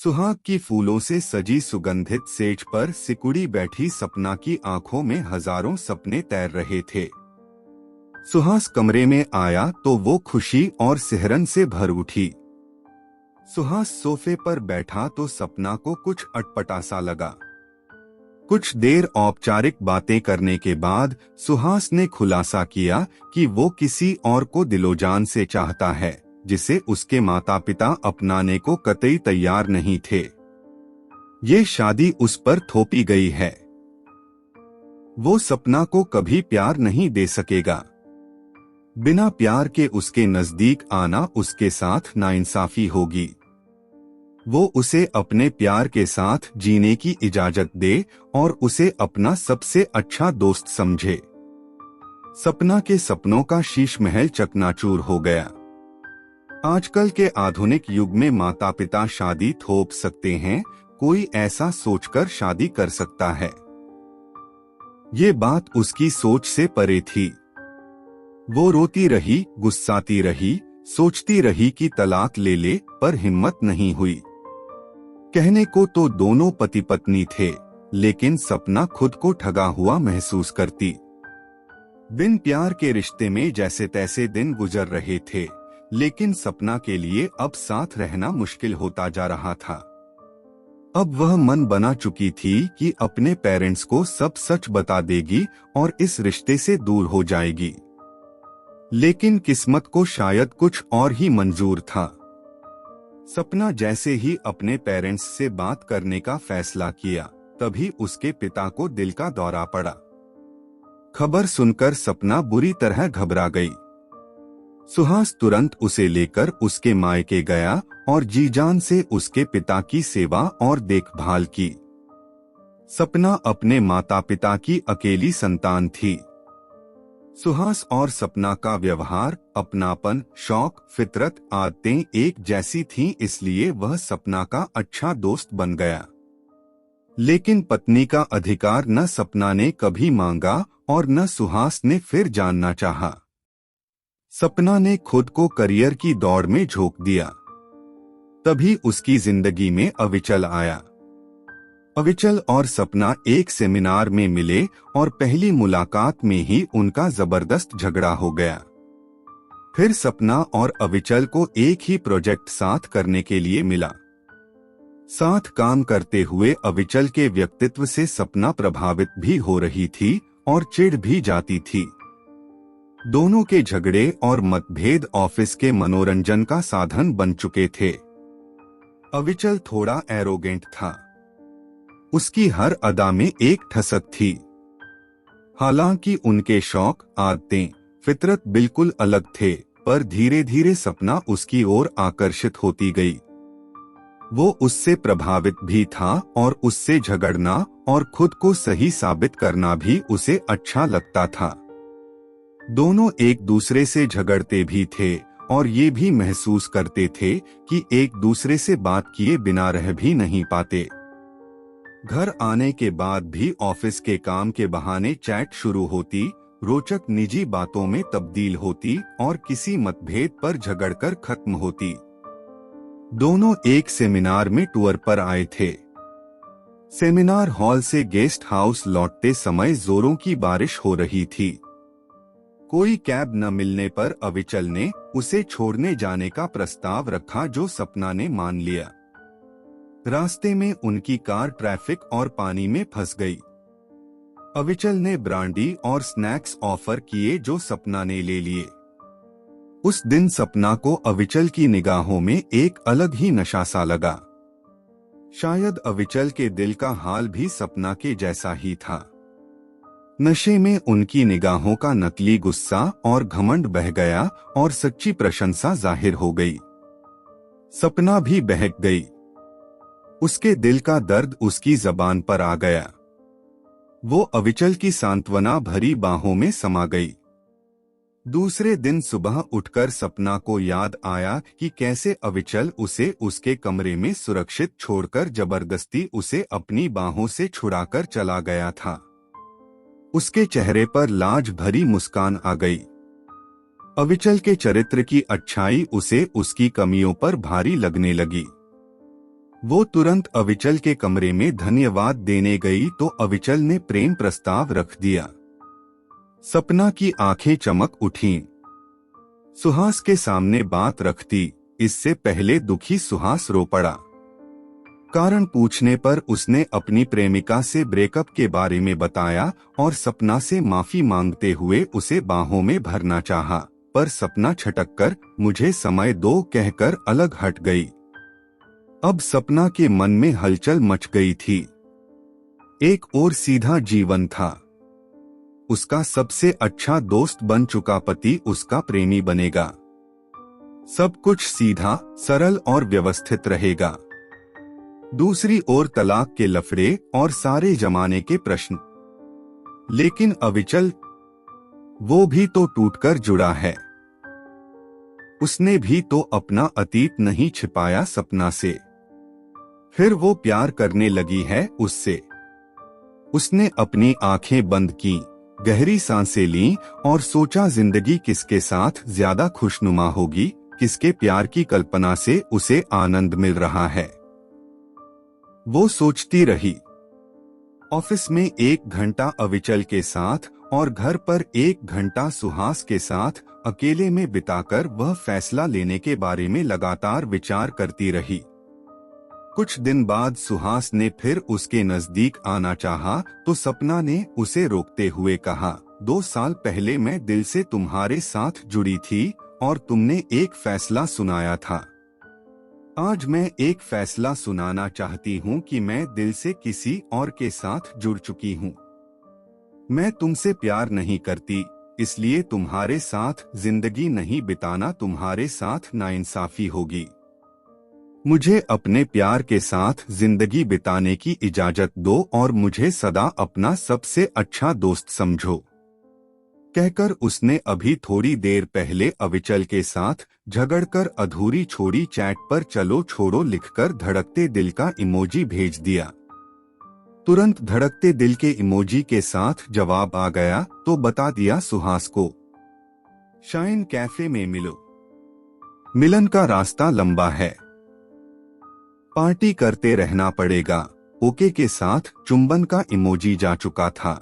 सुहाग की फूलों से सजी सुगंधित सेज पर सिकुड़ी बैठी सपना की आंखों में हजारों सपने तैर रहे थे। सुहास कमरे में आया तो वो खुशी और सिहरन से भर उठी। सुहास सोफे पर बैठा तो सपना को कुछ अटपटा सा लगा। कुछ देर औपचारिक बातें करने के बाद सुहास ने खुलासा किया कि वो किसी और को दिलोजान से चाहता है, जिसे उसके माता पिता अपनाने को कतई तैयार नहीं थे। ये शादी उस पर थोपी गई है। वो सपना को कभी प्यार नहीं दे सकेगा। बिना प्यार के उसके नजदीक आना उसके साथ नाइंसाफी होगी। वो उसे अपने प्यार के साथ जीने की इजाजत दे और उसे अपना सबसे अच्छा दोस्त समझे। सपना के सपनों का शीश महल चकनाचूर हो गया। आजकल के आधुनिक युग में माता पिता शादी थोप सकते हैं, कोई ऐसा सोचकर शादी कर सकता है। ये बात उसकी सोच से परे थी। वो रोती रही, गुस्साती रही, सोचती रही कि तलाक ले ले, पर हिम्मत नहीं हुई। कहने को तो दोनों पति पत्नी थे, लेकिन सपना खुद को ठगा हुआ महसूस करती। बिन प्यार के रिश्ते में जैसे तैसे दिन गुजर रहे थे, लेकिन सपना के लिए अब साथ रहना मुश्किल होता जा रहा था। अब वह मन बना चुकी थी कि अपने पेरेंट्स को सब सच बता देगी और इस रिश्ते से दूर हो जाएगी। लेकिन किस्मत को शायद कुछ और ही मंजूर था। सपना जैसे ही अपने पेरेंट्स से बात करने का फैसला किया, तभी उसके पिता को दिल का दौरा पड़ा। खबर सुनकर सपना बुरी तरह घबरा गई। सुहास तुरंत उसे लेकर उसके मायके गया और जी जान से उसके पिता की सेवा और देखभाल की। सपना अपने माता पिता की अकेली संतान थी। सुहास और सपना का व्यवहार, अपनापन, शौक, फितरत, आदतें एक जैसी थीं, इसलिए वह सपना का अच्छा दोस्त बन गया। लेकिन पत्नी का अधिकार न सपना ने कभी मांगा और न सुहास ने फिर जानना चाहा। सपना ने खुद को करियर की दौड़ में झोंक दिया। तभी उसकी जिंदगी में अविचल आया। अविचल और सपना एक सेमिनार में मिले और पहली मुलाकात में ही उनका जबरदस्त झगड़ा हो गया। फिर सपना और अविचल को एक ही प्रोजेक्ट साथ करने के लिए मिला। साथ काम करते हुए अविचल के व्यक्तित्व से सपना प्रभावित भी हो रही थी और चिढ़ भी जाती थी। दोनों के झगड़े और मतभेद ऑफिस के मनोरंजन का साधन बन चुके थे। अविचल थोड़ा एरोगेंट था। उसकी हर अदा में एक ठसक थी। हालांकि उनके शौक, आदतें, फितरत बिल्कुल अलग थे, पर धीरे धीरे सपना उसकी ओर आकर्षित होती गई। वो उससे प्रभावित भी था और उससे झगड़ना और खुद को सही साबित करना भी उसे अच्छा लगता था। दोनों एक दूसरे से झगड़ते भी थे और ये भी महसूस करते थे कि एक दूसरे से बात किए बिना रह भी नहीं पाते। घर आने के बाद भी ऑफिस के काम के बहाने चैट शुरू होती, रोचक निजी बातों में तब्दील होती और किसी मतभेद पर झगड़कर खत्म होती। दोनों एक सेमिनार में टूर पर आए थे। सेमिनार हॉल से गेस्ट हाउस लौटते समय जोरों की बारिश हो रही थी। कोई कैब न मिलने पर अविचल ने उसे छोड़ने जाने का प्रस्ताव रखा, जो सपना ने मान लिया। रास्ते में उनकी कार ट्रैफिक और पानी में फंस गई। अविचल ने ब्रांडी और स्नैक्स ऑफर किए, जो सपना ने ले लिए। उस दिन सपना को अविचल की निगाहों में एक अलग ही नशा सा लगा। शायद अविचल के दिल का हाल भी सपना के जैसा ही था। नशे में उनकी निगाहों का नकली गुस्सा और घमंड बह गया और सच्ची प्रशंसा जाहिर हो गई। सपना भी बहक गई। उसके दिल का दर्द उसकी जबान पर आ गया। वो अविचल की सांत्वना भरी बाहों में समा गई। दूसरे दिन सुबह उठकर सपना को याद आया कि कैसे अविचल उसे उसके कमरे में सुरक्षित छोड़कर जबरदस्ती उसे अपनी बाहों से छुड़ाकर चला गया था। उसके चेहरे पर लाज भरी मुस्कान आ गई। अविचल के चरित्र की अच्छाई उसे उसकी कमियों पर भारी लगने लगी। वो तुरंत अविचल के कमरे में धन्यवाद देने गई तो अविचल ने प्रेम प्रस्ताव रख दिया। सपना की आंखें चमक उठीं। सुहास के सामने बात रखती इससे पहले दुखी सुहास रो पड़ा। कारण पूछने पर उसने अपनी प्रेमिका से ब्रेकअप के बारे में बताया और सपना से माफी मांगते हुए उसे बाहों में भरना चाहा, पर सपना छटककर मुझे समय दो कहकर अलग हट गई। अब सपना के मन में हलचल मच गई थी। एक और सीधा जीवन था। उसका सबसे अच्छा दोस्त बन चुका पति उसका प्रेमी बनेगा। सब कुछ सीधा, सरल और व्यवस्थित रहेगा। दूसरी ओर तलाक के लफड़े और सारे जमाने के प्रश्न। लेकिन अविचल, वो भी तो टूटकर जुड़ा है। उसने भी तो अपना अतीत नहीं छिपाया सपना से। फिर वो प्यार करने लगी है उससे। उसने अपनी आंखें बंद की, गहरी सांसें लीं और सोचा जिंदगी किसके साथ ज्यादा खुशनुमा होगी, किसके प्यार की कल्पना से उसे आनंद मिल रहा है। वो सोचती रही। ऑफिस में 1 घंटा अविचल के साथ और घर पर 1 घंटा सुहास के साथ अकेले में बिताकर वह फैसला लेने के बारे में लगातार विचार करती रही। कुछ दिन बाद सुहास ने फिर उसके नजदीक आना चाहा तो सपना ने उसे रोकते हुए कहा, 2 साल पहले मैं दिल से तुम्हारे साथ जुड़ी थी और तुमने एक फैसला सुनाया था। आज मैं एक फैसला सुनाना चाहती हूँ कि मैं दिल से किसी और के साथ जुड़ चुकी हूँ। मैं तुमसे प्यार नहीं करती, इसलिए तुम्हारे साथ जिंदगी नहीं बिताना तुम्हारे साथ नाइंसाफी होगी। मुझे अपने प्यार के साथ जिंदगी बिताने की इजाजत दो और मुझे सदा अपना सबसे अच्छा दोस्त समझो। कहकर उसने अभी थोड़ी देर पहले अविचल के साथ झगड़कर अधूरी छोड़ी चैट पर चलो छोड़ो लिखकर धड़कते दिल का इमोजी भेज दिया। तुरंत धड़कते दिल के इमोजी के साथ जवाब आ गया तो बता दिया सुहास को, शाइन कैफे में मिलो। मिलन का रास्ता लंबा है, पार्टी करते रहना पड़ेगा। ओके के साथ चुंबन का इमोजी जा चुका था।